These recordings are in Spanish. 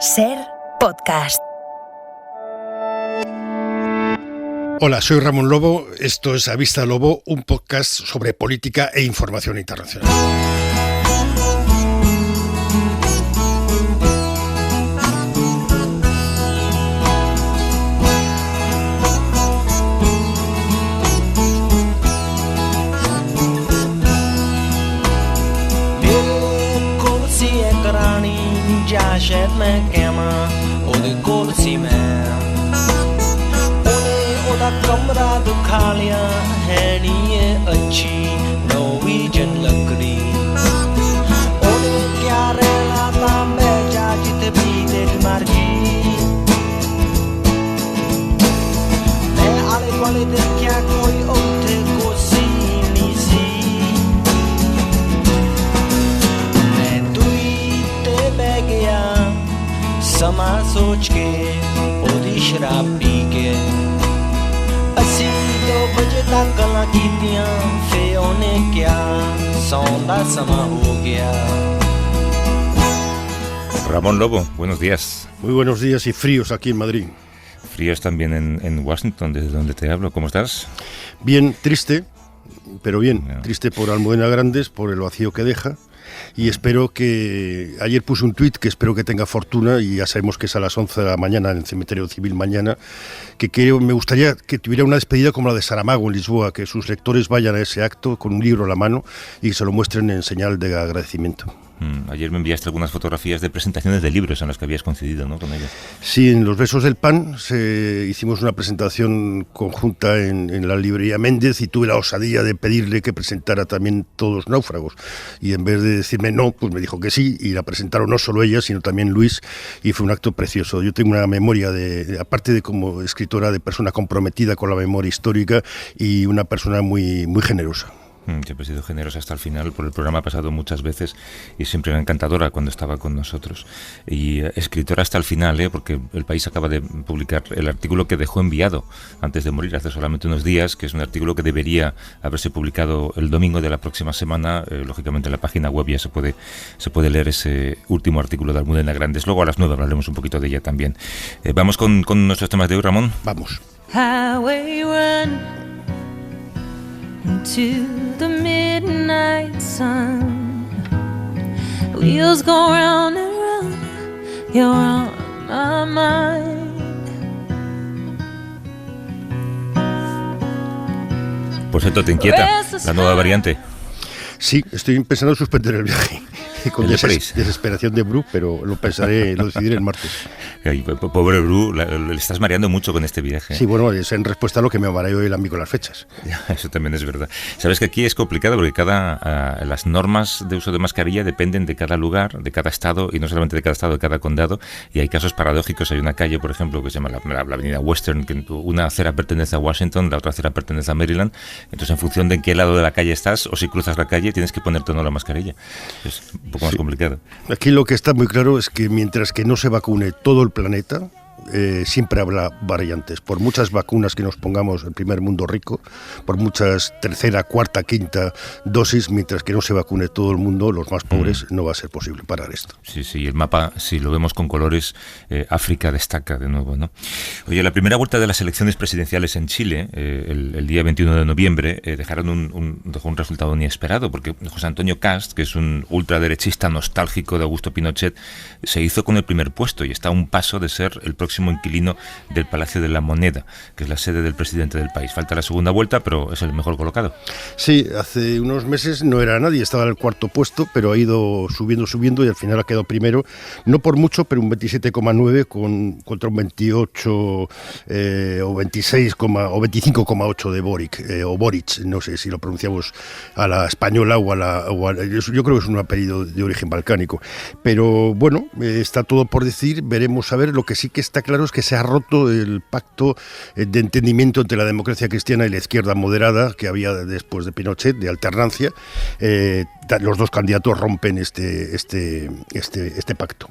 Ser Podcast. Hola, soy Ramón Lobo. Esto es A Vista Lobo, un podcast sobre política e información internacional. शायद मैं कहमा ओदे कोल सी मैं ओदा कमरा दुखा लिया है नी ये अच्छी नॉर्वेजियन लकड़ी ओने क्या रहना था मैं जा जित भी देख मर्जी मैं आले वाले देखा कोई उठे को सी नी सी समा सोच के ओदी शराब पी के असी 2 बजे तक गल्लां कीतियां फे ओने क्या सौंदा समा हो गया. Ramón Lobo, buenos días. Muy buenos días y fríos aquí en Madrid. Fríos también en Washington, desde donde te hablo. ¿Cómo estás? Bien, triste, pero bien. No. Triste por Almudena Grandes, por el vacío que deja. Y espero que... Ayer puse un tuit que espero que tenga fortuna, y ya sabemos que es a las 11 de la mañana en el Cementerio Civil mañana, me gustaría que tuviera una despedida como la de Saramago en Lisboa, que sus lectores vayan a ese acto con un libro en la mano y se lo muestren en señal de agradecimiento. Ayer me enviaste algunas fotografías de presentaciones de libros en las que habías coincidido, ¿no?, con ella. Sí, en Los Besos del Pan hicimos una presentación conjunta en la librería Méndez, y tuve la osadía de pedirle que presentara también Todos los náufragos, y en vez de decirme no, pues me dijo que sí, y la presentaron no solo ella, sino también Luis, y fue un acto precioso. Yo tengo una memoria, aparte de como escritora, de persona comprometida con la memoria histórica y una persona muy, muy generosa. Siempre he sido generosa hasta el final. Por el programa ha pasado muchas veces y siempre era encantadora cuando estaba con nosotros. Y escritora hasta el final, porque El País acaba de publicar el artículo que dejó enviado antes de morir hace solamente unos días, que es un artículo que debería haberse publicado el domingo de la próxima semana. Lógicamente en la página web ya se puede leer ese último artículo de Almudena Grandes. Luego a las 9 hablaremos un poquito de ella también. Vamos con nuestros temas de hoy, Ramón. Vamos. Highway run to the midnight sun. Wheels go round and round, you're on my mind. Por cierto, ¿te inquieta la nueva variante? Sí, estoy pensando en suspender el viaje. Con desesperación de Bru, pero lo decidiré el martes. Ay, pobre Bru, le estás mareando mucho con este viaje. Sí, bueno, es en respuesta a lo que me mareo el amigo con las fechas. Eso también es verdad. Sabes que aquí es complicado porque las normas de uso de mascarilla dependen de cada lugar, de cada estado, y no solamente de cada estado, de cada condado, y hay casos paradójicos. Hay una calle, por ejemplo, que se llama la avenida Western, que una acera pertenece a Washington, la otra acera pertenece a Maryland. Entonces, en función de en qué lado de la calle estás, o si cruzas la calle, tienes que ponerte o no la mascarilla. Es un poco más complicado. Aquí lo que está muy claro es que mientras que no se vacune todo el planeta, siempre habrá variantes. Por muchas vacunas que nos pongamos el primer mundo rico, por muchas tercera, cuarta, quinta dosis, mientras que no se vacune todo el mundo, los más pobres, no va a ser posible parar esto. Sí, el mapa, si lo vemos con colores, África destaca de nuevo, ¿no? Oye, la primera vuelta de las elecciones presidenciales en Chile, el día 21 de noviembre, dejó un resultado inesperado, porque José Antonio Kast, que es un ultraderechista nostálgico de Augusto Pinochet, se hizo con el primer puesto y está a un paso de ser el próximo inquilino del Palacio de la Moneda, que es la sede del presidente del país. Falta la segunda vuelta, pero es el mejor colocado. Sí, hace unos meses no era nadie, estaba en el cuarto puesto, pero ha ido subiendo y al final ha quedado primero, no por mucho, pero un 27,9 contra un 28 o 26, o 25,8 de Boric, no sé si lo pronunciamos a la española yo creo que es un apellido de origen balcánico, pero bueno, está todo por decir, veremos a ver. Lo que sí que está claro es que se ha roto el pacto de entendimiento entre la democracia cristiana y la izquierda moderada que había después de Pinochet, de alternancia. Los dos candidatos rompen este pacto.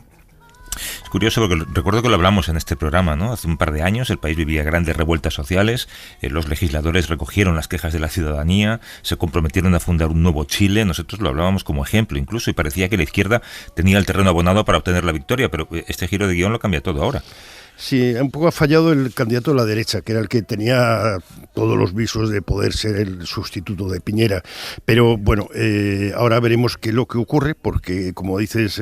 curioso porque recuerdo que lo hablamos en este programa, ¿no? Hace un par de años el país vivía grandes revueltas sociales, los legisladores recogieron las quejas de la ciudadanía, se comprometieron a fundar un nuevo Chile, nosotros lo hablábamos como ejemplo incluso, y parecía que la izquierda tenía el terreno abonado para obtener la victoria, pero este giro de guión lo cambia todo ahora. Sí, un poco ha fallado el candidato de la derecha, que era el que tenía todos los visos de poder ser el sustituto de Piñera. Pero bueno, ahora veremos qué es lo que ocurre, porque como dices,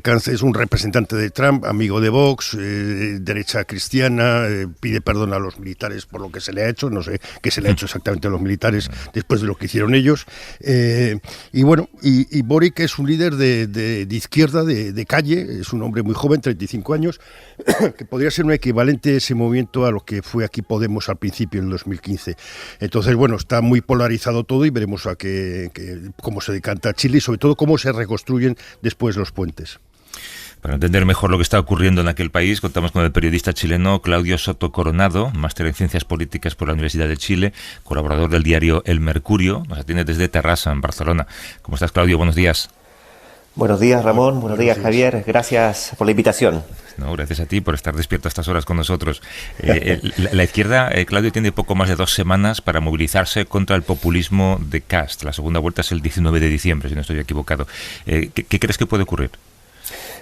Kant es un representante de Trump, amigo de Vox, derecha cristiana, pide perdón a los militares por lo que se le ha hecho, no sé qué se le ha hecho exactamente a los militares después de lo que hicieron ellos. Y bueno, y Boric es un líder de izquierda, de calle, es un hombre muy joven, 35 años, que podría ser un equivalente ese movimiento a lo que fue aquí Podemos al principio, en el 2015. Entonces, bueno, está muy polarizado todo y veremos cómo se decanta Chile y sobre todo cómo se reconstruyen después los puentes. Para entender mejor lo que está ocurriendo en aquel país, contamos con el periodista chileno Claudio Soto Coronado, máster en Ciencias Políticas por la Universidad de Chile, colaborador del diario El Mercurio, nos atiende desde Terrassa, en Barcelona. ¿Cómo estás, Claudio? Buenos días. Buenos días, Ramón. Buenos días, Javier. Gracias por la invitación. No, gracias a ti por estar despierto a estas horas con nosotros. La izquierda, Claudio, tiene poco más de 2 semanas para movilizarse contra el populismo de Kast. La segunda vuelta es el 19 de diciembre, si no estoy equivocado. ¿Qué crees que puede ocurrir?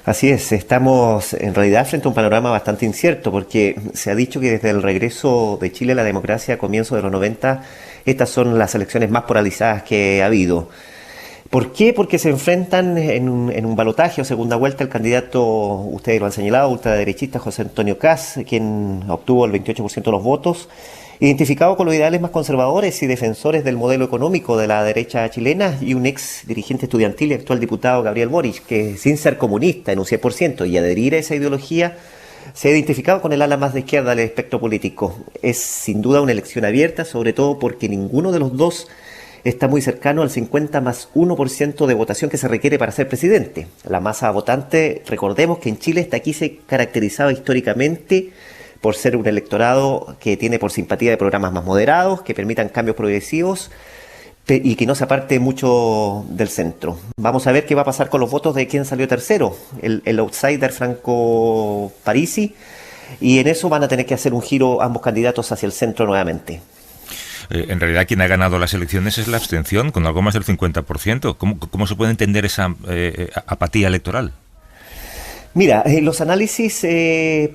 Así es, estamos en realidad frente a un panorama bastante incierto, porque se ha dicho que desde el regreso de Chile a la democracia a comienzos de los 90, estas son las elecciones más polarizadas que ha habido. ¿Por qué? Porque se enfrentan en un balotaje o segunda vuelta el candidato, ustedes lo han señalado, ultraderechista José Antonio Kast, quien obtuvo el 28% de los votos, identificado con los ideales más conservadores y defensores del modelo económico de la derecha chilena, y un ex dirigente estudiantil y actual diputado, Gabriel Boric, que sin ser comunista en un 100% y adherir a esa ideología, se ha identificado con el ala más de izquierda del espectro político. Es sin duda una elección abierta, sobre todo porque ninguno de los dos está muy cercano al 50+1% de votación que se requiere para ser presidente. La masa votante, recordemos que en Chile hasta aquí se caracterizaba históricamente por ser un electorado que tiene por simpatía de programas más moderados, que permitan cambios progresivos y que no se aparte mucho del centro. Vamos a ver qué va a pasar con los votos de quien salió tercero, el outsider Franco Parisi, y en eso van a tener que hacer un giro ambos candidatos hacia el centro nuevamente. En realidad quien ha ganado las elecciones es la abstención, con algo más del 50%. ¿Cómo se puede entender esa apatía electoral? Mira, los análisis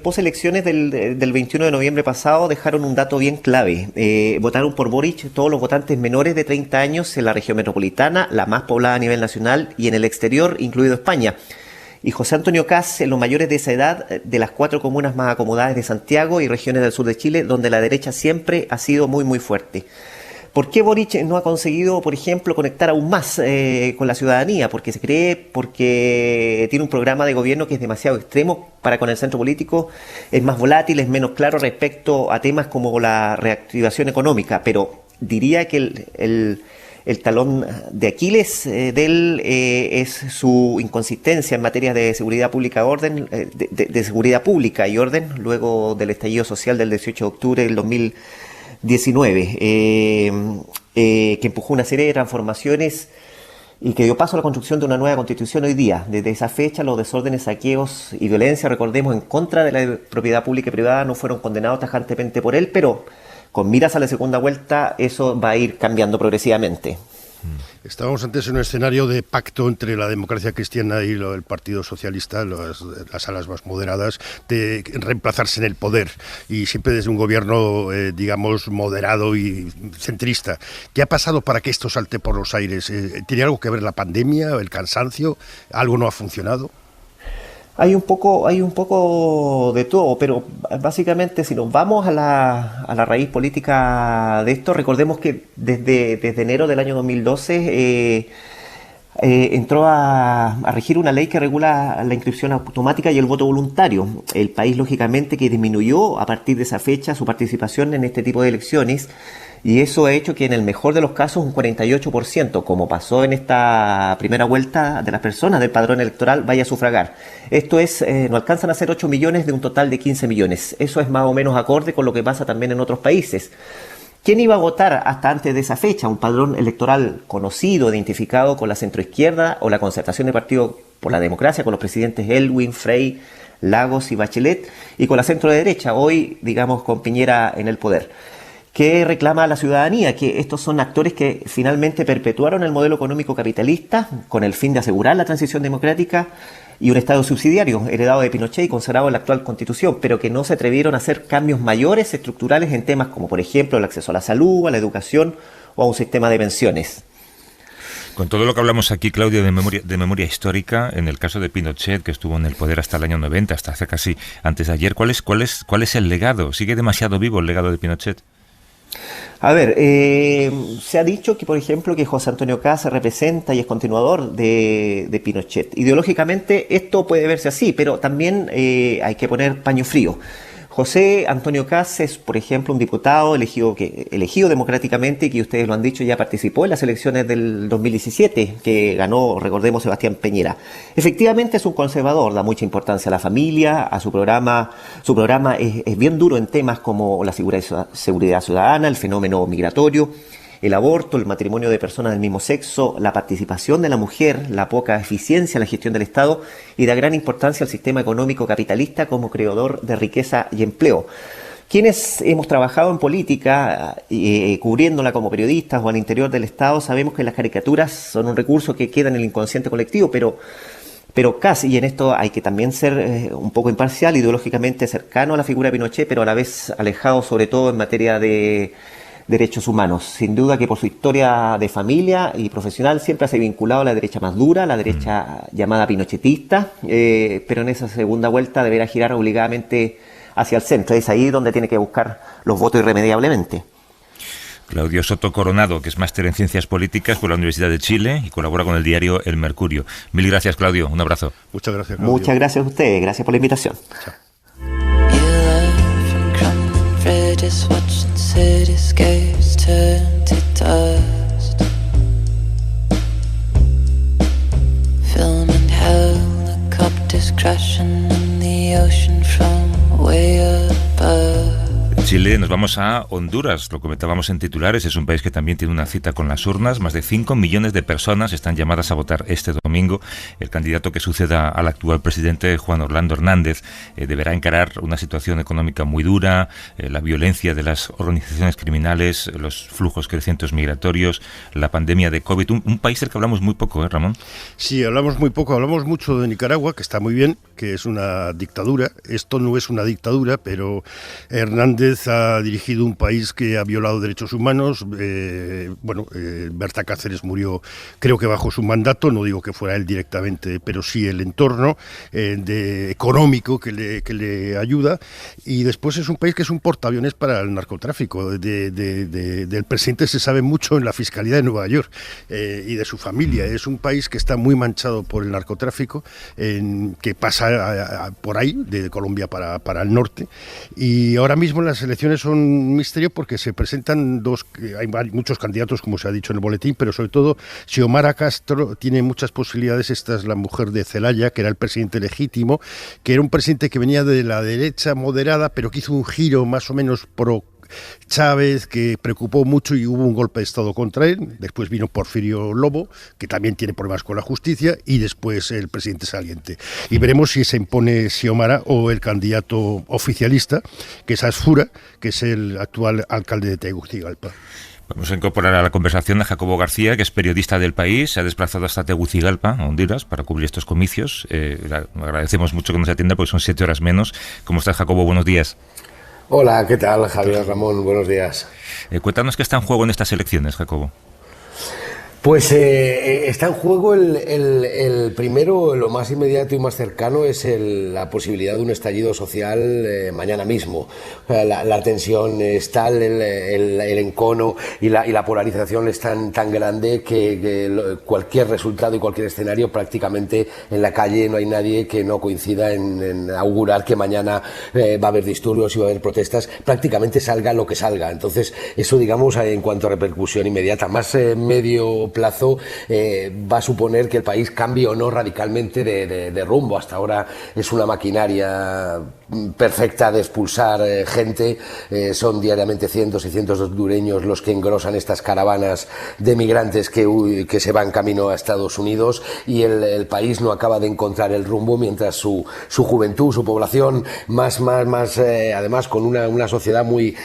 post-elecciones del 21 de noviembre pasado dejaron un dato bien clave. Votaron por Boric todos los votantes menores de 30 años en la región metropolitana, la más poblada a nivel nacional, y en el exterior, incluido España. Y José Antonio Kast en los mayores de esa edad, de las 4 comunas más acomodadas de Santiago y regiones del sur de Chile, donde la derecha siempre ha sido muy, muy fuerte. ¿Por qué Boric no ha conseguido, por ejemplo, conectar aún más con la ciudadanía? Porque se cree, porque tiene un programa de gobierno que es demasiado extremo para con el centro político, es más volátil, es menos claro respecto a temas como la reactivación económica, pero diría que el talón de Aquiles de él es su inconsistencia en materia de seguridad pública de seguridad pública y orden, luego del estallido social del 18 de octubre del 2019, que empujó una serie de transformaciones y que dio paso a la construcción de una nueva constitución hoy día. Desde esa fecha, los desórdenes, saqueos y violencia, recordemos, en contra de la propiedad pública y privada, no fueron condenados tajantemente por él, pero con miras a la segunda vuelta, eso va a ir cambiando progresivamente. Estábamos antes en un escenario de pacto entre la democracia cristiana y el Partido Socialista, las alas más moderadas, de reemplazarse en el poder, y siempre desde un gobierno, digamos, moderado y centrista. ¿Qué ha pasado para que esto salte por los aires? ¿Tiene algo que ver la pandemia, el cansancio? ¿Algo no ha funcionado? Hay un poco de todo, pero básicamente si nos vamos a la raíz política de esto, recordemos que desde enero del año 2012 entró a regir una ley que regula la inscripción automática y el voto voluntario. El país, lógicamente, que disminuyó a partir de esa fecha su participación en este tipo de elecciones, y eso ha hecho que en el mejor de los casos un 48%, como pasó en esta primera vuelta, de las personas del padrón electoral vaya a sufragar. Esto es, no alcanzan a ser 8 millones de un total de 15 millones. Eso es más o menos acorde con lo que pasa también en otros países. ¿Quién iba a votar hasta antes de esa fecha? Un padrón electoral conocido, identificado con la centroizquierda o la concertación del Partido por la Democracia, con los presidentes Elwin, Frey, Lagos y Bachelet, y con la centro derecha, hoy, digamos, con Piñera en el poder. ¿Qué reclama la ciudadanía? Que estos son actores que finalmente perpetuaron el modelo económico capitalista con el fin de asegurar la transición democrática y un Estado subsidiario heredado de Pinochet y conservado en la actual Constitución, pero que no se atrevieron a hacer cambios mayores, estructurales en temas como, por ejemplo, el acceso a la salud, a la educación o a un sistema de pensiones. Con todo lo que hablamos aquí, Claudio, de memoria histórica, en el caso de Pinochet, que estuvo en el poder hasta el año 90, hasta hace casi antes de ayer, ¿cuál es el legado? ¿Sigue demasiado vivo el legado de Pinochet? A ver, se ha dicho que, por ejemplo, que José Antonio Kast representa y es continuador de Pinochet. Ideológicamente esto puede verse así, pero también hay que poner paño frío. José Antonio Kast es, por ejemplo, un diputado elegido democráticamente y que ustedes lo han dicho, ya participó en las elecciones del 2017, que ganó, recordemos, Sebastián Piñera. Efectivamente es un conservador, da mucha importancia a la familia, a su programa. Su programa es bien duro en temas como la seguridad ciudadana, el fenómeno migratorio, el aborto, el matrimonio de personas del mismo sexo, la participación de la mujer, la poca eficiencia en la gestión del Estado y da gran importancia al sistema económico capitalista como creador de riqueza y empleo. Quienes hemos trabajado en política, cubriéndola como periodistas o al interior del Estado, sabemos que las caricaturas son un recurso que queda en el inconsciente colectivo, pero casi, y en esto hay que también ser un poco imparcial, ideológicamente cercano a la figura de Pinochet, pero a la vez alejado sobre todo en materia de derechos humanos. Sin duda que por su historia de familia y profesional siempre se ha vinculado a la derecha más dura, la derecha llamada pinochetista, pero en esa segunda vuelta deberá girar obligadamente hacia el centro. Es ahí donde tiene que buscar los votos irremediablemente. Claudio Soto Coronado, que es máster en Ciencias Políticas por la Universidad de Chile y colabora con el diario El Mercurio. Mil gracias, Claudio. Un abrazo. Muchas gracias, Claudio. Muchas gracias a ustedes. Gracias por la invitación. Chao. Just watching cityscapes turn to dust. Filming helicopters crashing in the ocean from way above. Chile nos vamos a Honduras, lo comentábamos en titulares, es un país que también tiene una cita con las urnas, más de 5 millones de personas están llamadas a votar este domingo. El candidato que suceda al actual presidente, Juan Orlando Hernández, deberá encarar una situación económica muy dura, la violencia de las organizaciones criminales, los flujos crecientes migratorios, la pandemia de COVID, un país del que hablamos muy poco, ¿eh, Ramón? Sí, hablamos muy poco, hablamos mucho de Nicaragua, que está muy bien, que es una dictadura. Esto no es una dictadura, pero Hernández ha dirigido un país que ha violado derechos humanos. Berta Cáceres murió, creo que bajo su mandato, no digo que fuera él directamente, pero sí el entorno económico que le ayuda. Y después es un país que es un portaaviones para el narcotráfico. Del presidente se sabe mucho en la Fiscalía de Nueva York y de su familia. Es un país que está muy manchado por el narcotráfico, que pasa por ahí, de Colombia para el norte. Y ahora mismo las elecciones son un misterio porque se presentan hay muchos candidatos, como se ha dicho en el boletín, pero sobre todo Xiomara Castro tiene muchas posibilidades. Esta es la mujer de Zelaya, que era el presidente legítimo, que era un presidente que venía de la derecha moderada, pero que hizo un giro más o menos pro Chávez, que preocupó mucho y hubo un golpe de Estado contra él. Después vino Porfirio Lobo, que también tiene problemas con la justicia, y después el presidente saliente. Y veremos si se impone Xiomara o el candidato oficialista, que es Asfura, que es el actual alcalde de Tegucigalpa. Vamos a incorporar a la conversación a Jacobo García, que es periodista del País, se ha desplazado hasta Tegucigalpa, a Honduras, para cubrir estos comicios. Agradecemos mucho que nos atienda porque son 7 horas menos. ¿Cómo estás, Jacobo? Buenos días. Hola, ¿qué tal, Javier, Ramón? Buenos días. Cuéntanos qué está en juego en estas elecciones, Jacobo. Pues está en juego el primero, lo más inmediato y más cercano es la posibilidad de un estallido social mañana mismo. La tensión es tal, el encono y la polarización es tan grande que cualquier resultado y cualquier escenario, prácticamente en la calle no hay nadie que no coincida en augurar que mañana va a haber disturbios y va a haber protestas, prácticamente salga lo que salga. Entonces eso, digamos, en cuanto a repercusión inmediata, más medio plazo va a suponer que el país cambie o no radicalmente de rumbo. Hasta ahora es una maquinaria perfecta de expulsar gente, son diariamente cientos y cientos de hondureños los que engrosan estas caravanas de migrantes que se van camino a Estados Unidos, y el país no acaba de encontrar el rumbo, mientras su juventud, su población más además con una sociedad muy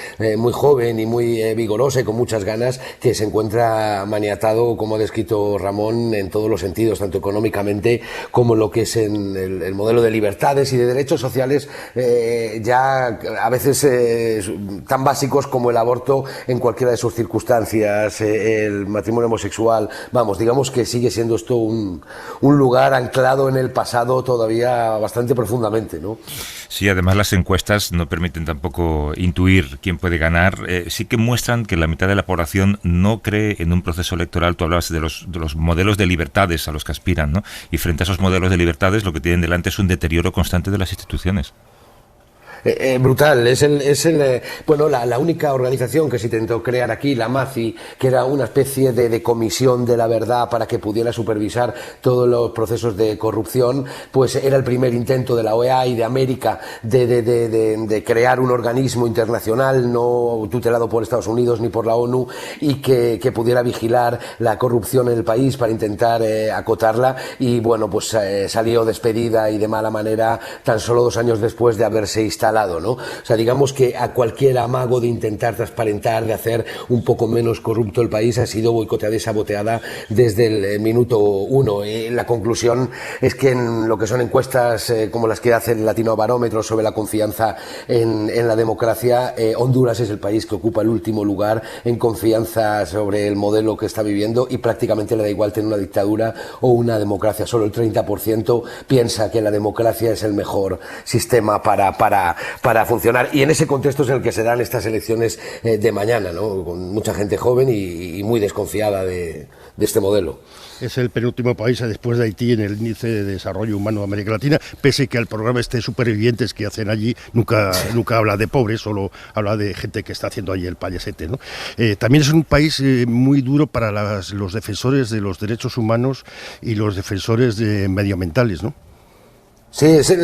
joven y muy vigorosa y con muchas ganas, que se encuentra maniatado, como ha descrito Ramón, en todos los sentidos, tanto económicamente como lo que es en el modelo de libertades y de derechos sociales, ya a veces tan básicos como el aborto en cualquiera de sus circunstancias, el matrimonio homosexual. Vamos, digamos que sigue siendo esto un lugar anclado en el pasado todavía bastante profundamente, ¿no? Sí, además las encuestas no permiten tampoco intuir quién puede ganar. Sí que muestran que la mitad de la población no cree en un proceso electoral. Tú hablabas de los modelos de libertades a los que aspiran, ¿no? Y frente a esos modelos de libertades lo que tienen delante es un deterioro constante de las instituciones. Brutal, bueno, la única organización que se intentó crear aquí, la MACI, que era una especie de comisión de la verdad para que pudiera supervisar todos los procesos de corrupción, pues era el primer intento de la OEA y de América de crear un organismo internacional no tutelado por Estados Unidos ni por la ONU, y que pudiera vigilar la corrupción en el país para intentar acotarla, y bueno, pues salió despedida y de mala manera tan solo 2 años después de haberse instalado, ¿no? O sea, digamos que a cualquier amago de intentar transparentar, de hacer un poco menos corrupto el país, ha sido boicoteada y saboteada desde el minuto 1. La conclusión es que en lo que son encuestas como las que hace el Latinobarómetro sobre la confianza en la democracia, Honduras es el país que ocupa el último lugar en confianza sobre el modelo que está viviendo, y prácticamente le da igual tener una dictadura o una democracia. Solo el 30% piensa que la democracia es el mejor sistema para funcionar, y en ese contexto es en el que se dan estas elecciones de mañana, ¿no? Con mucha gente joven y muy desconfiada de este modelo. Es el penúltimo país después de Haití en el índice de desarrollo humano de América Latina, pese que al programa supervivientes que hacen allí nunca habla de pobres, solo habla de gente que está haciendo allí el payasete, ¿no? También es un país muy duro para los defensores de los derechos humanos y los defensores medioambientales, ¿no? Sí, es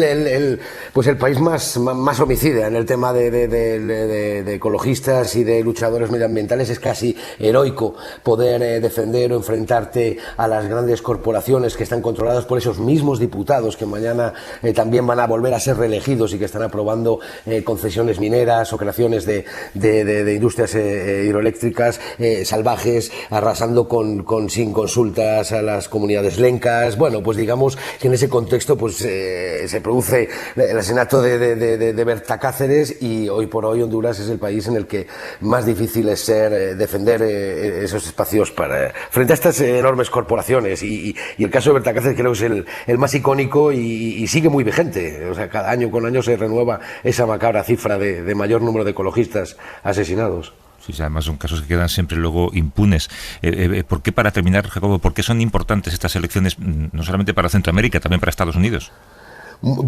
pues el país más homicida en el tema de ecologistas y de luchadores medioambientales. Es casi heroico poder defender o enfrentarte a las grandes corporaciones que están controladas por esos mismos diputados que mañana también van a volver a ser reelegidos y que están aprobando concesiones mineras o creaciones de industrias hidroeléctricas salvajes, arrasando sin consultas a las comunidades lencas. Bueno, pues digamos que en ese contexto pues se produce el asesinato de Berta Cáceres, y hoy por hoy Honduras es el país en el que más difícil es defender esos espacios frente a estas enormes corporaciones, y el caso de Berta Cáceres creo que es el más icónico y sigue muy vigente. O sea, cada año con año se renueva esa macabra cifra de mayor número de ecologistas asesinados. Sí, además son casos que quedan siempre luego impunes. ¿Por qué, para terminar, Jacobo, por qué son importantes estas elecciones, no solamente para Centroamérica, también para Estados Unidos?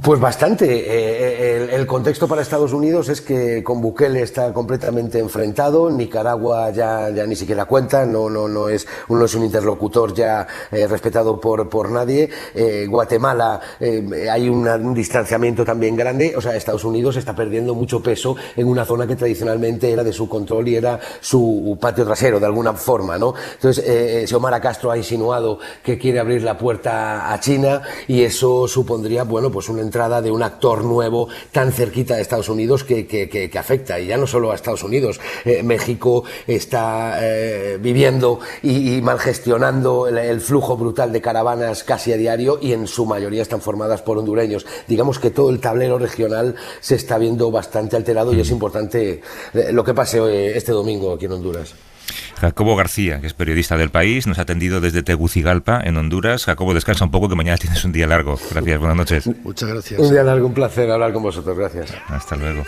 Pues bastante. El contexto para Estados Unidos es que con Bukele está completamente enfrentado. Nicaragua ya ni siquiera cuenta, no es un interlocutor ya respetado por nadie. Guatemala hay un distanciamiento también grande. O sea, Estados Unidos está perdiendo mucho peso en una zona que tradicionalmente era de su control y era su patio trasero de alguna forma, ¿no? Entonces, Xiomara Castro ha insinuado que quiere abrir la puerta a China, y eso supondría, bueno, pues una entrada de un actor nuevo tan cerquita de Estados Unidos que afecta, y ya no solo a Estados Unidos. México está viviendo y mal gestionando el flujo brutal de caravanas casi a diario, y en su mayoría están formadas por hondureños. Digamos que todo el tablero regional se está viendo bastante alterado, y es importante lo que pase este domingo aquí en Honduras. Jacobo García, que es periodista del País, nos ha atendido desde Tegucigalpa, en Honduras. Jacobo, descansa un poco, que mañana tienes un día largo. Gracias, buenas noches. Muchas gracias. Un día largo, un placer hablar con vosotros, gracias. Hasta luego.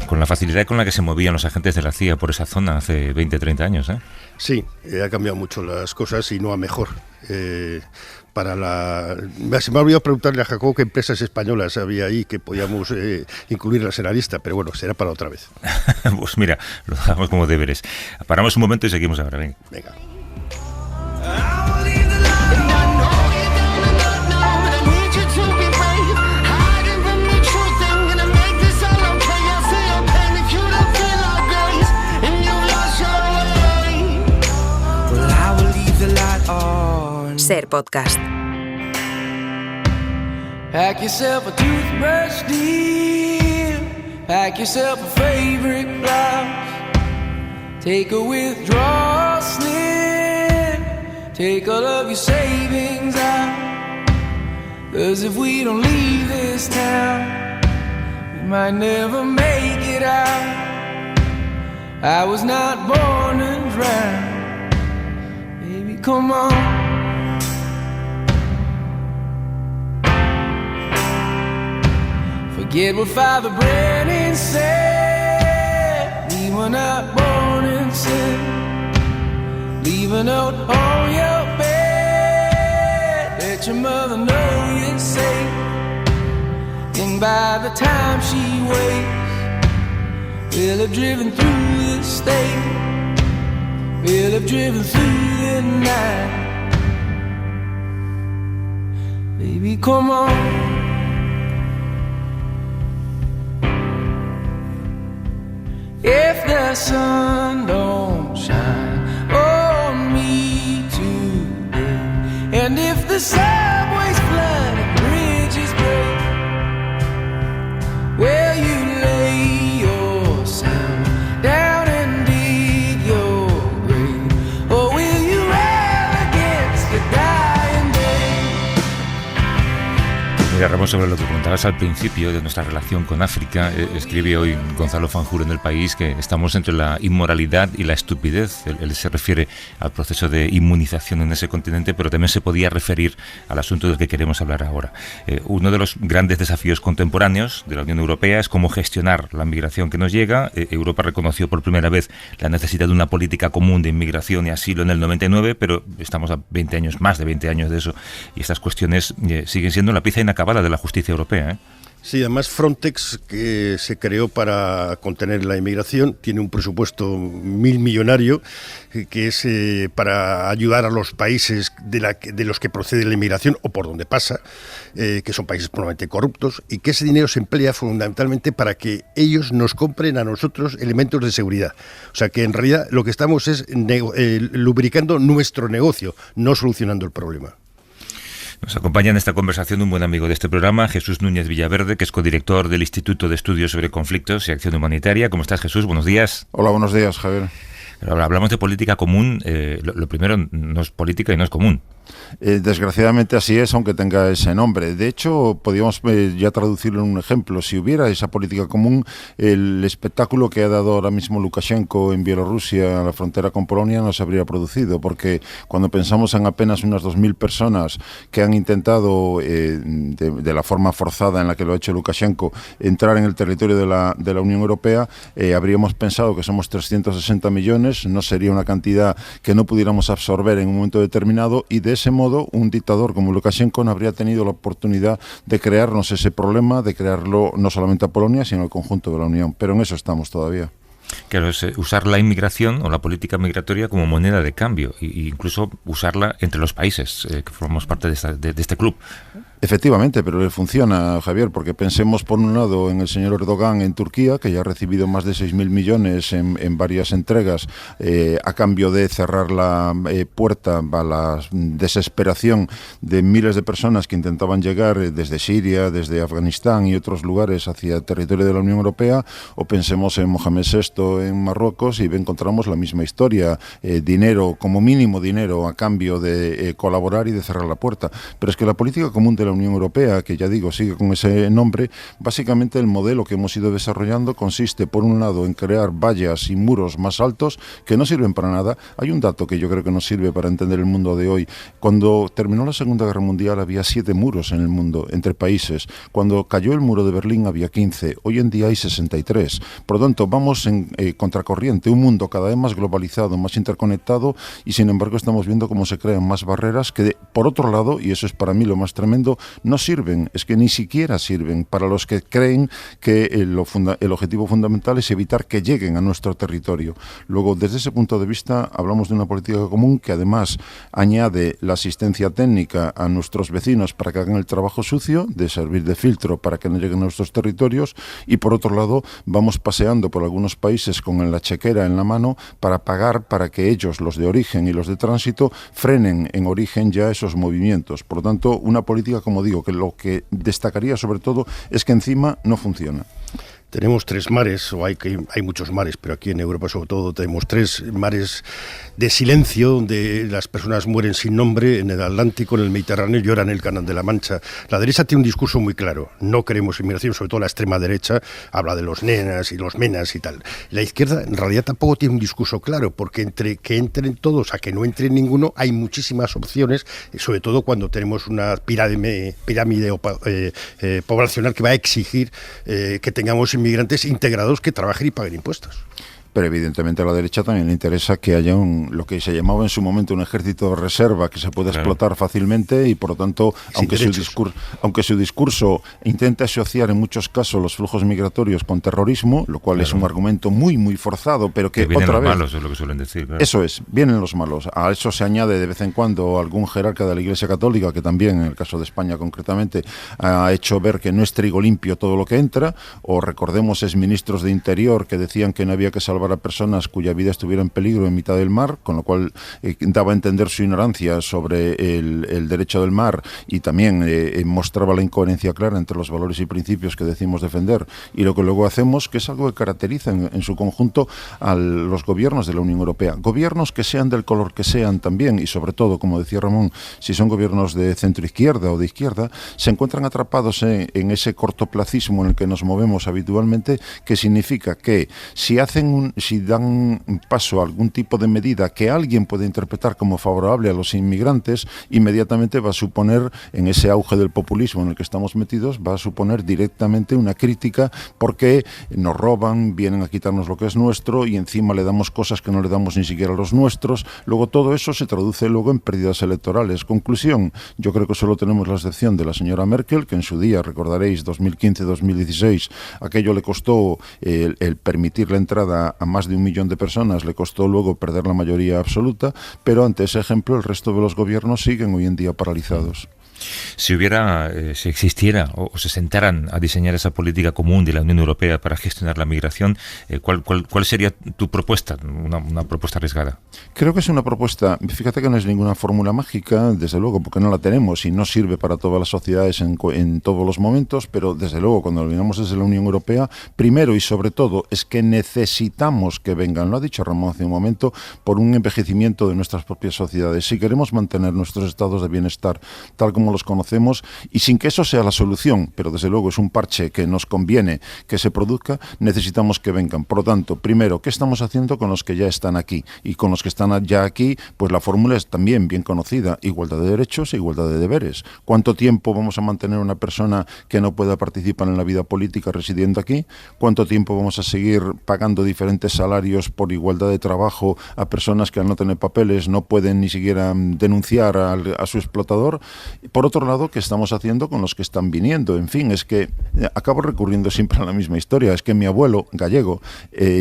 Con la facilidad con la que se movían los agentes de la CIA por esa zona hace 20, 30 años, ¿eh? Sí, ha cambiado mucho las cosas y no a mejor. Se me ha olvidado preguntarle a Jacobo qué empresas españolas había ahí que podíamos incluirlas en la lista, pero bueno, será para otra vez. Pues mira, lo dejamos como deberes. Paramos un momento y seguimos ahora. Venga. Ser Podcast. Pack yourself a toothbrush, dear. Pack yourself a favorite blouse. Take a withdrawal slip. Take all of your savings out. 'Cause if we don't leave this town, we might never make it out. I was not born to drown. Baby, come on. Forget what Father Brennan said. We were not born in sin. Leave a note on your bed. Let your mother know you're safe. And by the time she wakes, we'll have driven through the state. We'll have driven through the night. Baby, come on. If the sun don't shine on me today, and if the subway's flooded and bridges break, will you lay yourself down and dig your grave, or will you rail against the dying day? Mira, Ramón, sobre lo que contabas al principio de nuestra relación con África, escribe hoy Gonzalo Fanjul en El País que estamos entre la inmoralidad y la estupidez. Él se refiere al proceso de inmunización en ese continente, pero también se podía referir al asunto del que queremos hablar ahora. Uno de los grandes desafíos contemporáneos de la Unión Europea es cómo gestionar la migración que nos llega. Europa reconoció por primera vez la necesidad de una política común de inmigración y asilo en el 99, pero estamos a 20 años, más de 20 años de eso, y estas cuestiones siguen siendo la pieza inacabada de la justicia europea, ¿eh? Sí, además Frontex, que se creó para contener la inmigración, tiene un presupuesto 1.000 millonario, que es para ayudar a los países de los que procede la inmigración o por donde pasa, que son países probablemente corruptos, y que ese dinero se emplea fundamentalmente para que ellos nos compren a nosotros elementos de seguridad. O sea que en realidad lo que estamos es lubricando nuestro negocio, no solucionando el problema. Nos acompaña en esta conversación un buen amigo de este programa, Jesús Núñez Villaverde, que es codirector del Instituto de Estudios sobre Conflictos y Acción Humanitaria. ¿Cómo estás, Jesús? Buenos días. Hola, buenos días, Javier. Ahora hablamos de política común. Lo primero, no es política y no es común. Desgraciadamente así es, aunque tenga ese nombre. De hecho, podríamos ya traducirlo en un ejemplo. Si hubiera esa política común, el espectáculo que ha dado ahora mismo Lukashenko en Bielorrusia, a la frontera con Polonia, no se habría producido, porque cuando pensamos en apenas unas 2.000 personas que han intentado, de la forma forzada en la que lo ha hecho Lukashenko, entrar en el territorio de la Unión Europea, habríamos pensado que somos 360 millones, no sería una cantidad que no pudiéramos absorber en un momento determinado, y de ese modo un dictador como Lukashenko no habría tenido la oportunidad de crearnos ese problema, de crearlo no solamente a Polonia, sino al conjunto de la Unión. Pero en eso estamos todavía. Claro, es usar la inmigración o la política migratoria como moneda de cambio e incluso usarla entre los países que formamos parte de este club. Efectivamente, pero le funciona, Javier, porque pensemos por un lado en el señor Erdogan en Turquía, que ya ha recibido más de 6.000 millones en varias entregas a cambio de cerrar la puerta a la desesperación de miles de personas que intentaban llegar desde Siria, desde Afganistán y otros lugares hacia el territorio de la Unión Europea, o pensemos en Mohamed VI en Marruecos y encontramos la misma historia, dinero, como mínimo dinero a cambio de colaborar y de cerrar la puerta. Pero es que la política común de la la Unión Europea, que ya digo, sigue con ese nombre, básicamente el modelo que hemos ido desarrollando consiste, por un lado, en crear vallas y muros más altos que no sirven para nada. Hay un dato que yo creo que nos sirve para entender el mundo de hoy. Cuando terminó la Segunda Guerra Mundial había 7 muros en el mundo, entre países. Cuando cayó el muro de Berlín había 15. Hoy en día hay 63. Por lo tanto, vamos en contracorriente, un mundo cada vez más globalizado, más interconectado, y sin embargo estamos viendo cómo se crean más barreras que, por otro lado, y eso es para mí lo más tremendo, no sirven, es que ni siquiera sirven para los que creen que el objetivo fundamental es evitar que lleguen a nuestro territorio. Luego, desde ese punto de vista, hablamos de una política común que además añade la asistencia técnica a nuestros vecinos para que hagan el trabajo sucio, de servir de filtro para que no lleguen a nuestros territorios, y por otro lado, vamos paseando por algunos países con la chequera en la mano para pagar para que ellos, los de origen y los de tránsito, frenen en origen ya esos movimientos. Por lo tanto, una política, como digo, que lo que destacaría sobre todo es que encima no funciona. Tenemos 3 mares, o hay muchos mares, pero aquí en Europa sobre todo tenemos 3 mares de silencio, donde las personas mueren sin nombre, en el Atlántico, en el Mediterráneo, y ahora en el Canal de la Mancha. La derecha tiene un discurso muy claro: no queremos inmigración, sobre todo la extrema derecha, habla de los nenas y los menas y tal. La izquierda en realidad tampoco tiene un discurso claro, porque entre que entren todos a que no entre ninguno, hay muchísimas opciones, sobre todo cuando tenemos una pirámide poblacional que va a exigir que tengamos inmigrantes integrados que trabajen y paguen impuestos. Pero evidentemente a la derecha también le interesa que haya lo que se llamaba en su momento un ejército de reserva que se puede explotar fácilmente, y por lo tanto, aunque su discurso intenta asociar en muchos casos los flujos migratorios con terrorismo, lo cual es un argumento muy, muy forzado, pero que vienen otra los vez... malos, es lo que suelen decir. Claro. Eso es, vienen los malos. A eso se añade de vez en cuando algún jerarca de la Iglesia Católica, que también, en el caso de España concretamente, ha hecho ver que no es trigo limpio todo lo que entra, o recordemos exministros de Interior que decían que no había que salvar a personas cuya vida estuviera en peligro en mitad del mar, con lo cual daba a entender su ignorancia sobre el derecho del mar, y también mostraba la incoherencia clara entre los valores y principios que decimos defender y lo que luego hacemos, que es algo que caracteriza en su conjunto a los gobiernos de la Unión Europea. Gobiernos que sean del color que sean también, y sobre todo, como decía Ramón, si son gobiernos de centro-izquierda o de izquierda, se encuentran atrapados en ese cortoplacismo en el que nos movemos habitualmente, que significa que si dan paso a algún tipo de medida que alguien puede interpretar como favorable a los inmigrantes, inmediatamente va a suponer, en ese auge del populismo en el que estamos metidos, va a suponer directamente una crítica porque nos roban, vienen a quitarnos lo que es nuestro y encima le damos cosas que no le damos ni siquiera a los nuestros. Luego todo eso se traduce luego en pérdidas electorales. Conclusión, yo creo que solo tenemos la excepción de la señora Merkel, que en su día, recordaréis, 2015-2016, aquello le costó el permitir la entrada a más de 1 millón de personas, le costó luego perder la mayoría absoluta, pero ante ese ejemplo el resto de los gobiernos siguen hoy en día paralizados. Si existiera o se sentaran a diseñar esa política común de la Unión Europea para gestionar la migración, ¿cuál sería tu propuesta? Una propuesta arriesgada. Creo que es una propuesta, fíjate que no es ninguna fórmula mágica, desde luego, porque no la tenemos y no sirve para todas las sociedades en todos los momentos, pero desde luego cuando lo miramos desde la Unión Europea, primero y sobre todo es que necesitamos que vengan, lo ha dicho Ramón hace un momento, por un envejecimiento de nuestras propias sociedades. Si queremos mantener nuestros estados de bienestar tal como los conocemos, y sin que eso sea la solución, pero desde luego es un parche que nos conviene que se produzca, necesitamos que vengan. Por lo tanto, primero, ¿qué estamos haciendo con los que ya están aquí? Y con los que están ya aquí, pues la fórmula es también bien conocida: igualdad de derechos e igualdad de deberes. ¿Cuánto tiempo vamos a mantener una persona que no pueda participar en la vida política residiendo aquí? ¿Cuánto tiempo vamos a seguir pagando diferentes salarios por igualdad de trabajo a personas que al no tener papeles no pueden ni siquiera denunciar a su explotador? Por otro lado, ¿qué estamos haciendo con los que están viniendo? En fin, es que acabo recurriendo siempre a la misma historia. Es que mi abuelo gallego,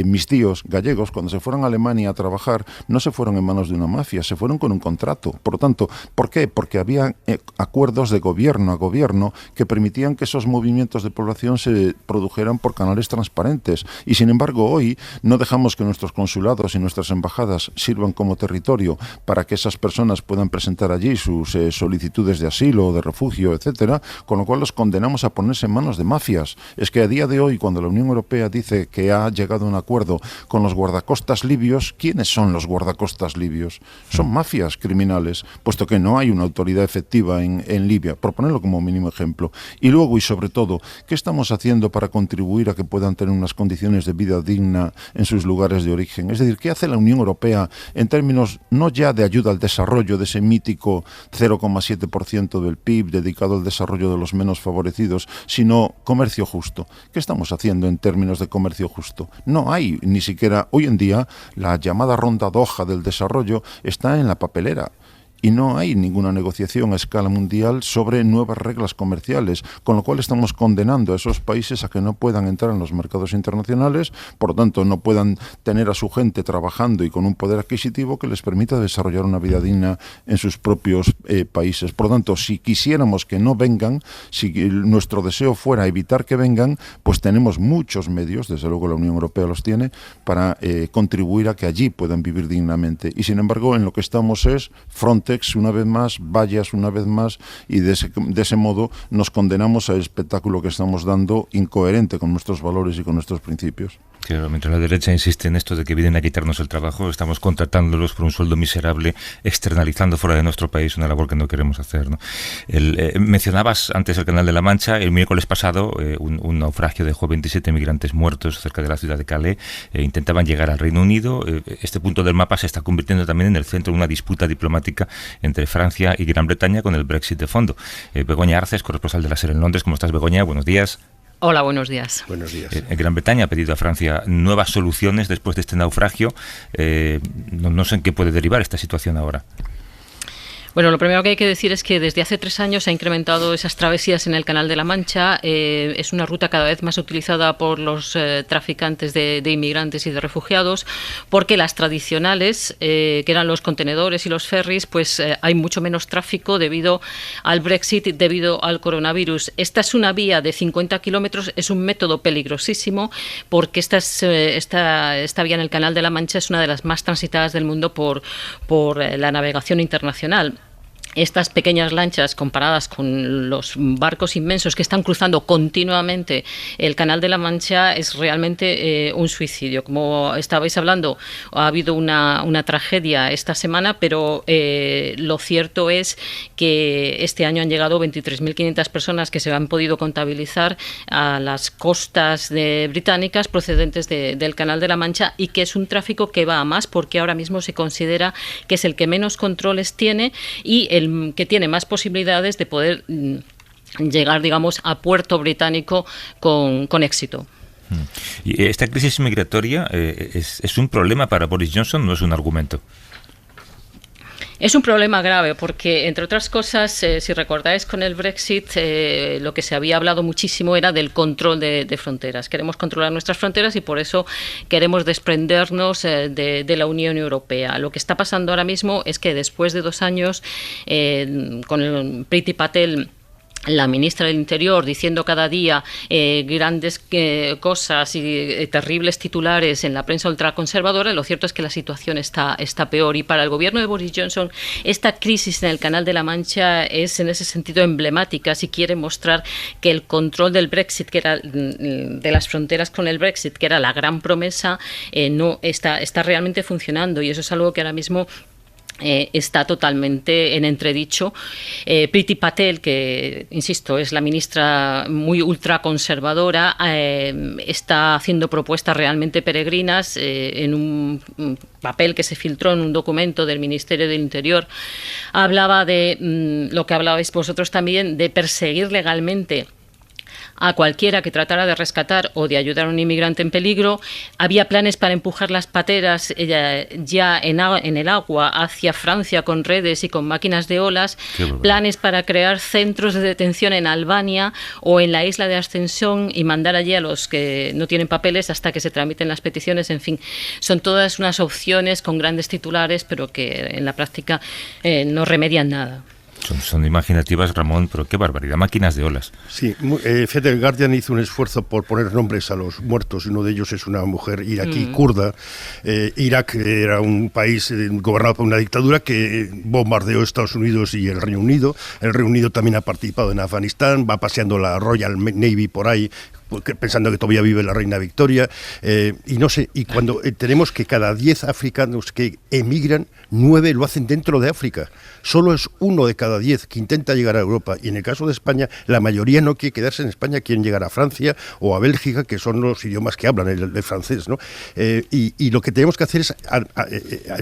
mis tíos gallegos, cuando se fueron a Alemania a trabajar, no se fueron en manos de una mafia, se fueron con un contrato. Por lo tanto, ¿por qué? Porque había acuerdos de gobierno a gobierno que permitían que esos movimientos de población se produjeran por canales transparentes. Y sin embargo, hoy no dejamos que nuestros consulados y nuestras embajadas sirvan como territorio para que esas personas puedan presentar allí sus solicitudes de asilo asilo o de refugio, etcétera, con lo cual los condenamos a ponerse en manos de mafias. Es que a día de hoy, cuando la Unión Europea dice que ha llegado a un acuerdo con los guardacostas libios, ¿quiénes son los guardacostas libios? Son mafias criminales, puesto que no hay una autoridad efectiva en Libia, por ponerlo como mínimo ejemplo. Y luego, y sobre todo, ¿qué estamos haciendo para contribuir a que puedan tener unas condiciones de vida digna en sus lugares de origen? Es decir, ¿qué hace la Unión Europea en términos no ya de ayuda al desarrollo, de ese mítico 0,7% del PIB dedicado al desarrollo de los menos favorecidos, sino comercio justo? ¿Qué estamos haciendo en términos de comercio justo? No hay ni siquiera, hoy en día, la llamada ronda Doha del desarrollo está en la papelera. Y no hay ninguna negociación a escala mundial sobre nuevas reglas comerciales, con lo cual estamos condenando a esos países a que no puedan entrar en los mercados internacionales, por lo tanto no puedan tener a su gente trabajando y con un poder adquisitivo que les permita desarrollar una vida digna en sus propios países. Por lo tanto, si quisiéramos que no vengan, si nuestro deseo fuera evitar que vengan, pues tenemos muchos medios, desde luego la Unión Europea los tiene, para contribuir a que allí puedan vivir dignamente. Y sin embargo, en lo que estamos es Frontex una vez más, vallas una vez más, y de ese modo nos condenamos al espectáculo que estamos dando, incoherente con nuestros valores y con nuestros principios. Claro, mientras la derecha insiste en esto de que vienen a quitarnos el trabajo, estamos contratándolos por un sueldo miserable, externalizando fuera de nuestro país una labor que no queremos hacer, ¿no? Mencionabas antes el Canal de la Mancha. El miércoles pasado un naufragio dejó 27 migrantes muertos cerca de la ciudad de Calais. Intentaban llegar al Reino Unido. Este punto del mapa se está convirtiendo también en el centro de una disputa diplomática entre Francia y Gran Bretaña con el Brexit de fondo. Begoña Arces, corresponsal de la SER en Londres. ¿Cómo estás, Begoña? Buenos días. Hola, buenos días. Buenos días. Gran Bretaña ha pedido a Francia nuevas soluciones después de este naufragio. No sé en qué puede derivar esta situación ahora. Bueno, lo primero que hay que decir es que desde hace 3 años se ha incrementado esas travesías en el Canal de la Mancha. Es una ruta cada vez más utilizada por los traficantes de inmigrantes y de refugiados, porque las tradicionales, que eran los contenedores y los ferries, pues hay mucho menos tráfico debido al Brexit, debido al coronavirus. Esta es una vía de 50 kilómetros, es un método peligrosísimo, porque esta vía en el Canal de la Mancha es una de las más transitadas del mundo por la navegación internacional. Estas pequeñas lanchas comparadas con los barcos inmensos que están cruzando continuamente el Canal de la Mancha es realmente un suicidio. Como estabais hablando, ha habido una tragedia esta semana, pero lo cierto es que este año han llegado 23.500 personas que se han podido contabilizar a las costas británicas procedentes del Canal de la Mancha, y que es un tráfico que va a más, porque ahora mismo se considera que es el que menos controles tiene y el que tiene más posibilidades de poder llegar, digamos, a puerto británico con éxito. ¿Y esta crisis migratoria es un problema para Boris Johnson, no es un argumento? Es un problema grave porque, entre otras cosas, si recordáis, con el Brexit lo que se había hablado muchísimo era del control de fronteras. Queremos controlar nuestras fronteras y por eso queremos desprendernos de la Unión Europea. Lo que está pasando ahora mismo es que después de 2 años, con el Priti Patel, la ministra del Interior, diciendo cada día grandes cosas y terribles titulares en la prensa ultraconservadora, lo cierto es que la situación está peor. Y para el gobierno de Boris Johnson, esta crisis en el Canal de la Mancha es en ese sentido emblemática, si quiere mostrar que el control del Brexit, que era de las fronteras con el Brexit, que era la gran promesa, no está realmente funcionando, y eso es algo que ahora mismo está totalmente en entredicho. Priti Patel, que, insisto, es la ministra muy ultraconservadora, está haciendo propuestas realmente peregrinas en un papel que se filtró en un documento del Ministerio del Interior. Hablaba de lo que hablabais vosotros también, de perseguir legalmente a cualquiera que tratara de rescatar o de ayudar a un inmigrante en peligro. Había planes para empujar las pateras ya en el agua hacia Francia con redes y con máquinas de olas, planes para crear centros de detención en Albania o en la isla de Ascensión y mandar allí a los que no tienen papeles hasta que se tramiten las peticiones. En fin, son todas unas opciones con grandes titulares, pero que en la práctica no remedian nada. Son imaginativas, Ramón, pero qué barbaridad, máquinas de olas. Sí, fíjate, el Guardian hizo un esfuerzo por poner nombres a los muertos. Uno de ellos es una mujer iraquí kurda. Irak era un país gobernado por una dictadura que bombardeó Estados Unidos y el Reino Unido. El Reino Unido también ha participado en Afganistán, va paseando la Royal Navy por ahí, pensando que todavía vive la reina Victoria, y no sé, y cuando tenemos que cada 10 africanos que emigran, 9 lo hacen dentro de África. Solo es 1 de cada 10 que intenta llegar a Europa, y en el caso de España, la mayoría no quiere quedarse en España, quieren llegar a Francia o a Bélgica, que son los idiomas que hablan, el francés, ¿no? Y lo que tenemos que hacer es,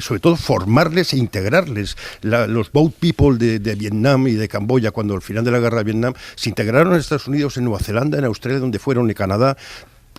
sobre todo, formarles e integrarles. Los boat people de Vietnam y de Camboya, cuando al final de la guerra de Vietnam, se integraron en Estados Unidos, en Nueva Zelanda, en Australia, donde fueron, en Canadá,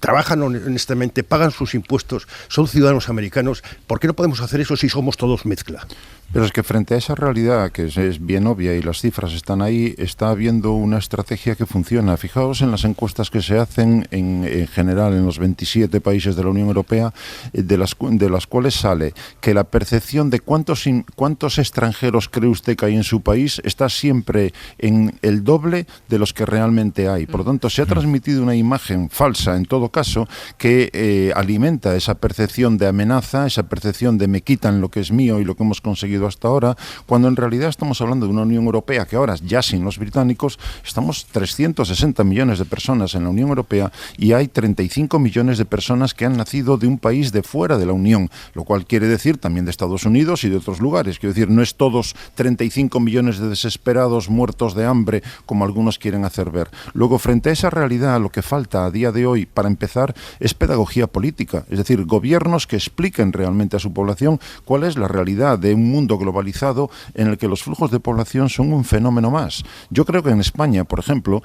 trabajan honestamente, pagan sus impuestos, son ciudadanos americanos. ¿Por qué no podemos hacer eso si somos todos mezcla? Pero es que frente a esa realidad, que es bien obvia y las cifras están ahí, está habiendo una estrategia que funciona. Fijaos en las encuestas que se hacen en general en los 27 países de la Unión Europea, de las cuales sale que la percepción de cuántos extranjeros cree usted que hay en su país está siempre en el doble de los que realmente hay. Por lo tanto, se ha transmitido una imagen falsa, en todo caso, que alimenta esa percepción de amenaza, esa percepción de me quitan lo que es mío y lo que hemos conseguido hasta ahora, cuando en realidad estamos hablando de una Unión Europea que ahora, ya sin los británicos, estamos 360 millones de personas en la Unión Europea y hay 35 millones de personas que han nacido de un país de fuera de la Unión, lo cual quiere decir también de Estados Unidos y de otros lugares. Quiero decir, no es todos 35 millones de desesperados muertos de hambre como algunos quieren hacer ver. Luego, frente a esa realidad, lo que falta a día de hoy, para empezar, es pedagogía política, es decir, gobiernos que expliquen realmente a su población cuál es la realidad de un mundo globalizado en el que los flujos de población son un fenómeno más. Yo creo que en España, por ejemplo,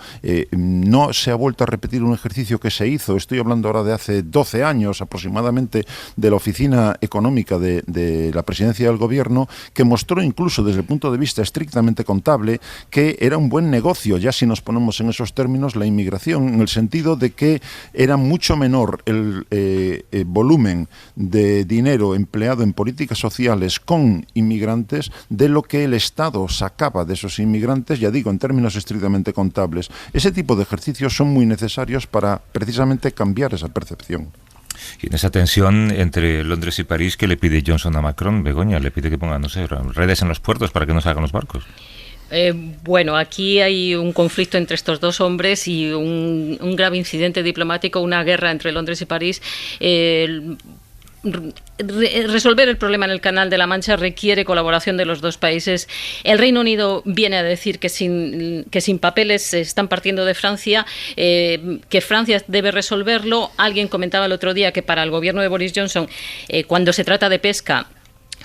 no se ha vuelto a repetir un ejercicio que se hizo, estoy hablando ahora de hace 12 años aproximadamente, de la Oficina Económica de la Presidencia del Gobierno, que mostró incluso desde el punto de vista estrictamente contable que era un buen negocio, ya si nos ponemos en esos términos, la inmigración, en el sentido de que era mucho menor el volumen de dinero empleado en políticas sociales con inmigrantes de lo que el Estado sacaba de esos inmigrantes, ya digo, en términos estrictamente contables. Ese tipo de ejercicios son muy necesarios para precisamente cambiar esa percepción. Y en esa tensión entre Londres y París, ¿qué le pide Johnson a Macron? Begoña, le pide que ponga, no sé, redes en los puertos para que no salgan los barcos. Bueno, aquí hay un conflicto entre estos dos hombres y un grave incidente diplomático, una guerra entre Londres y París. Resolver el problema en el Canal de la Mancha requiere colaboración de los dos países. El Reino Unido viene a decir que sin papeles se están partiendo de Francia, que Francia debe resolverlo. Alguien comentaba el otro día que para el gobierno de Boris Johnson, cuando se trata de pesca,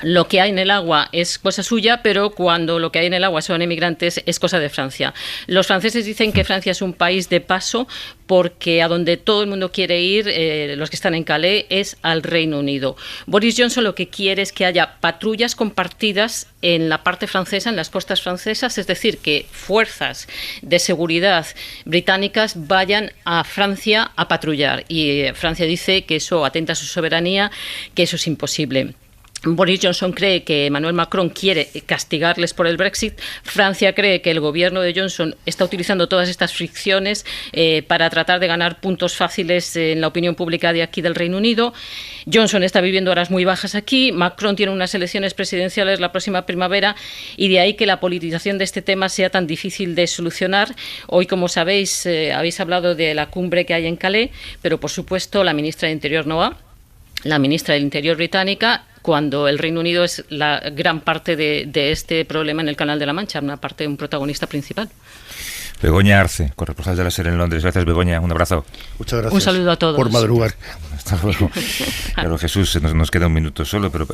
lo que hay en el agua es cosa suya, pero cuando lo que hay en el agua son emigrantes es cosa de Francia. Los franceses dicen que Francia es un país de paso porque a donde todo el mundo quiere ir, los que están en Calais, es al Reino Unido. Boris Johnson lo que quiere es que haya patrullas compartidas en la parte francesa, en las costas francesas, es decir, que fuerzas de seguridad británicas vayan a Francia a patrullar. Y Francia dice que eso atenta a su soberanía, que eso es imposible. Boris Johnson cree que Emmanuel Macron quiere castigarles por el Brexit. Francia cree que el gobierno de Johnson está utilizando todas estas fricciones para tratar de ganar puntos fáciles en la opinión pública de aquí del Reino Unido. Johnson está viviendo horas muy bajas aquí. Macron tiene unas elecciones presidenciales la próxima primavera y de ahí que la politización de este tema sea tan difícil de solucionar. Hoy, como sabéis, habéis hablado de la cumbre que hay en Calais, pero por supuesto la ministra de Interior no va, la ministra del Interior británica, cuando el Reino Unido es la gran parte de este problema en el Canal de la Mancha, un protagonista principal. Begoña Arce, corresponsal de la SER en Londres. Gracias, Begoña. Un abrazo. Muchas gracias. Un saludo a todos. Por madrugar. Hasta luego. Claro, Jesús, nos queda un minuto solo, pero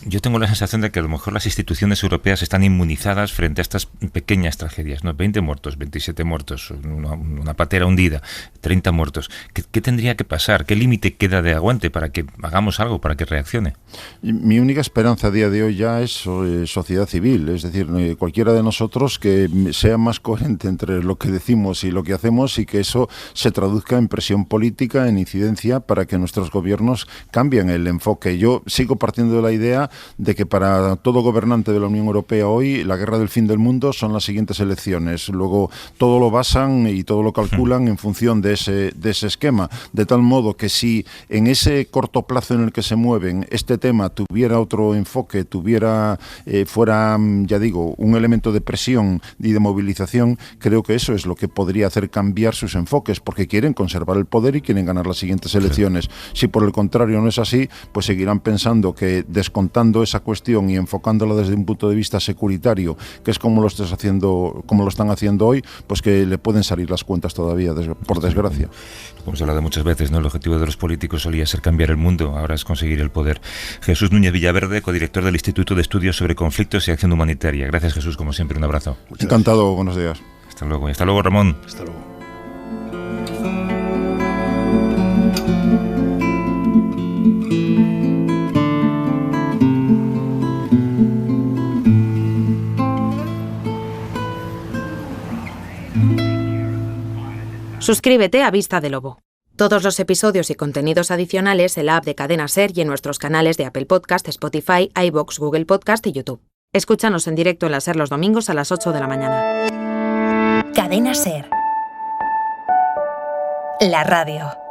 yo tengo la sensación de que a lo mejor las instituciones europeas están inmunizadas frente a estas pequeñas tragedias, ¿no? 20 muertos, 27 muertos, una patera hundida, 30 muertos. ¿Qué tendría que pasar? ¿Qué límite queda de aguante para que hagamos algo, para que reaccione? Mi única esperanza a día de hoy ya es sociedad civil, es decir, cualquiera de nosotros que sea más coherente entre lo que decimos y lo que hacemos y que eso se traduzca en presión política, en incidencia, para para que nuestros gobiernos cambien el enfoque. Yo sigo partiendo de la idea de que para todo gobernante de la Unión Europea hoy la guerra del fin del mundo son las siguientes elecciones. Luego todo lo basan y todo lo calculan en función de ese esquema, de tal modo que si en ese corto plazo en el que se mueven este tema tuviera otro enfoque, fuera, ya digo, un elemento de presión y de movilización, creo que eso es lo que podría hacer cambiar sus enfoques, porque quieren conservar el poder y quieren ganar las siguientes elecciones. Si por el contrario no es así, pues seguirán pensando que descontando esa cuestión y enfocándola desde un punto de vista securitario, que es como lo están haciendo hoy, pues que le pueden salir las cuentas todavía, por desgracia. Como se ha hablado muchas veces, ¿no? El objetivo de los políticos solía ser cambiar el mundo, ahora es conseguir el poder. Jesús Núñez Villaverde, codirector del Instituto de Estudios sobre Conflictos y Acción Humanitaria. Gracias, Jesús, como siempre, un abrazo. Encantado, buenos días. Hasta luego. Y hasta luego, Ramón. Hasta luego. Suscríbete a Vista de Lobo. Todos los episodios y contenidos adicionales en la app de Cadena SER y en nuestros canales de Apple Podcast, Spotify, iVoox, Google Podcast y YouTube. Escúchanos en directo en la SER los domingos a las 8 de la mañana. Cadena SER. La radio.